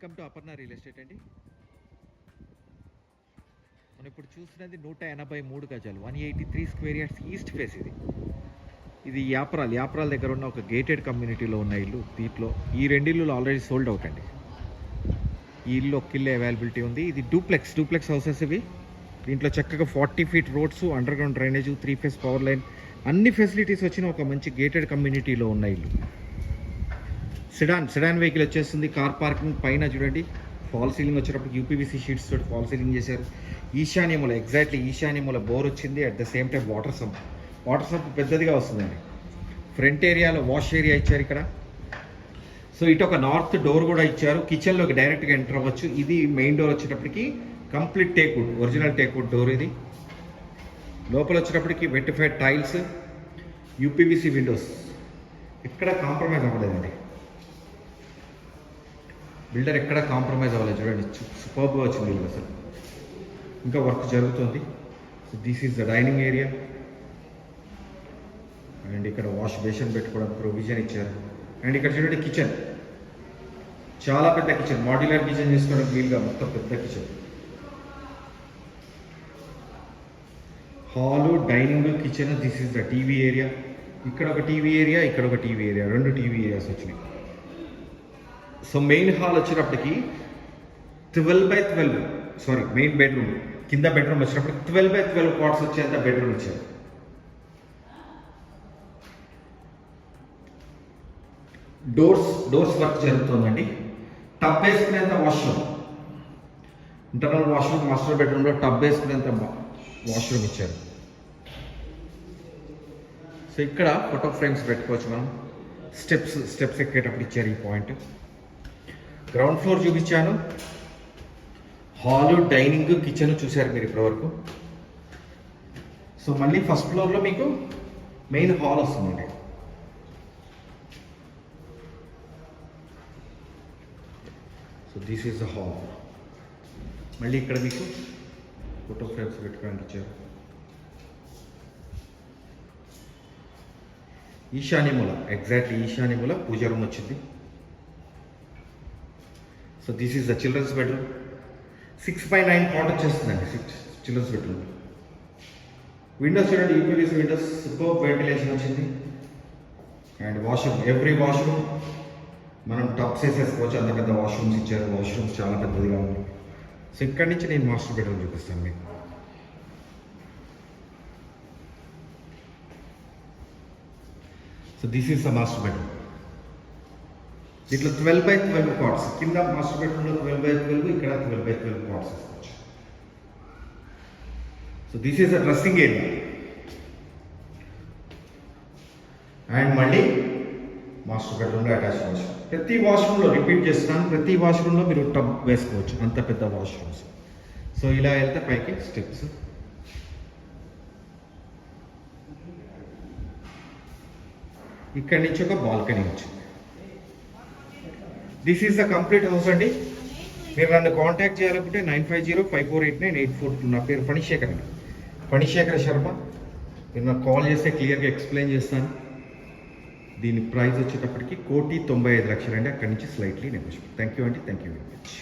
Welcome to Aparna real estate అండి. మనం ఇప్పుడు చూసినది 183 గజాలు, 183 స్క్వేర్ యార్డ్స్ ఈస్ట్ ఫేస్. ఇది యాప్రాల్ దగ్గర ఉన్న ఒక గేటెడ్ కమ్యూనిటీలో ఉన్న ఇల్లు. దీంట్లో ఈ రెండు ఇల్లు ఆల్రెడీ సోల్డ్ అవుట్ అండి. ఈ ఇల్లు ఒక ఇల్లు అవైలబిలిటీ ఉంది. ఇది డూప్లెక్స్ హౌసెస్ ఇవి. దీంట్లో చక్కగా 40 feet roads, under ground drainage, 3 phase power line, అన్ని ఫెసిలిటీస్ వచ్చిన ఒక మంచి గేటెడ్ కమ్యూనిటీలో ఉన్న ఇల్లు. సెడాన్ వెహికల్ వచ్చేస్తుంది. కార్ పార్కింగ్ పైన చూడండి, ఫాల్ సీలింగ్ వచ్చేటప్పుడు యూపీవీసీ షీట్స్ తోటి ఫాల్ సీలింగ్ చేశారు. ఎగ్జాక్ట్లీ ఈశాన్యముల బోర్ వచ్చింది. At the same time water sump పెద్దదిగా వస్తుందండి. ఫ్రంట్ ఏరియాలో వాష్ ఏరియా ఇచ్చారు ఇక్కడ. సో ఇటు ఒక నార్త్ డోర్ కూడా ఇచ్చారు. కిచెన్లోకి డైరెక్ట్గా ఎంటర్ అవ్వచ్చు. ఇది మెయిన్ డోర్ వచ్చేటప్పటికి complete teakwood, original teakwood door. ఇది లోపల వచ్చేటప్పటికి వెట్టిఫైడ్ టైల్స్, యూపీవీసీ విండోస్. ఎక్కడ కాంప్రమైజ్ అవ్వలేదండి. బిల్డర్ ఎక్కడ కాంప్రమైజ్ అవ్వలేదు. చూడండి, సూపర్గా వచ్చింది ఇల్లు అసలు. ఇంకా వర్క్ జరుగుతుంది. So this is the dining area. And ఇక్కడ వాష్ బేసిన్ పెట్టుకోవడానికి ప్రొవిజన్ ఇచ్చారు. అండ్ ఇక్కడ చూడండి కిచెన్, చాలా పెద్ద కిచెన్, మాడ్యులర్ కిచెన్ చేసుకోవడానికి వీలుగా మొత్తం పెద్ద kitchen. Hall, dining, kitchen. This is the TV area. ఇక్కడ ఒక టీవీ ఏరియా, ఇక్కడ ఒక టీవీ ఏరియా, 2 టీవీ ఏరియాస్ వచ్చినాయి. సో మెయిన్ హాల్ వచ్చేటప్పటికి 12x12, మెయిన్ బెడ్రూమ్, కింద బెడ్రూమ్ వచ్చేటప్పటికి 12x12 కాట్స్ వచ్చేంత బెడ్రూమ్ ఇచ్చారు. డోర్స్ వర్క్ జరుగుతుందండి. టబ్ వేసుకునేంత వాష్రూమ్, ఇంటర్నల్ వాష్రూమ్, మాస్టర్ బెడ్రూమ్లో టబ్ వేసుకునేంత వాష్రూమ్ ఇచ్చారు. సో ఇక్కడ ఫోటో ఫ్రేమ్స్ పెట్టుకోవచ్చు మనం. స్టెప్స్ ఎక్కేటప్పుడు ఇచ్చారు ఈ పాయింట్. గ్రౌండ్ ఫ్లోర్ చూపించాను. హాలు, డైనింగ్, కిచెన్ చూశారు మీరు ఇప్పటివరకు. సో మళ్ళీ ఫస్ట్ ఫ్లోర్లో మీకు మెయిన్ హాల్ వస్తుందండి. So this is the hall. మళ్ళీ ఇక్కడ మీకు ఫోటో ఫ్రేమ్స్ పెట్టుకోవడానికి ఇచ్చారు. ఎగ్జాక్ట్లీ ఈశాన్యమూల పూజ రూమ్ వచ్చింది. So this is the children's bedroom. 6x9 cot వచ్చేస్తుందండి చిల్డ్రన్స్ బెడ్రూమ్. విండోస్ చూడండి, యూపీవీసీ విండోస్, సూపర్ వెంటిలేషన్ వచ్చింది. అండ్ వాష్రూమ్, ఎవ్రీ వాష్రూమ్ మనం టబ్స్ వేసేసుకోవచ్చు. అంత పెద్ద వాష్రూమ్స్ ఇచ్చారు. వాష్రూమ్స్ చాలా పెద్దదిగా ఉంది. సో ఇక్కడి నుంచి నేను మాస్టర్ బెడ్రూమ్ చూపిస్తాను మీకు. So this is the master bedroom. దీంట్లో 12x12 కాట్స్, కింద మాస్టర్ బెడ్రూమ్లో 12x12, ఇక్కడ 12x12 కాట్స్ వేసుకోవచ్చు. So this is the dressing area. And మళ్ళీ మాస్టర్ బెడ్రూమ్లో అటాచ్ వాష్రూమ్. ప్రతి వాష్రూమ్లో రిపీట్ చేస్తున్నాను, ప్రతి వాష్రూమ్లో మీరు టబ్ వేసుకోవచ్చు, అంత పెద్ద వాష్రూమ్స్. సో ఇలా వెళ్తే పైకి స్టెప్స్. ఇక్కడి నుంచి ఒక బాల్కనీ వచ్చింది. This is the complete house అండి. మీరు నన్ను కాంటాక్ట్ చేయాలనుకుంటే 9505489842. నా పేరు ఫణిశేఖర శర్మ. మీరు నాకు కాల్ చేస్తే క్లియర్గా ఎక్స్ప్లెయిన్ చేస్తాను. దీని ప్రైస్ వచ్చేటప్పటికి 1,95,00,000 అండి. అక్కడి నుంచి స్లైట్లీ నెగోషియబుల్. థ్యాంక్ యూ అండి. Thank you very much.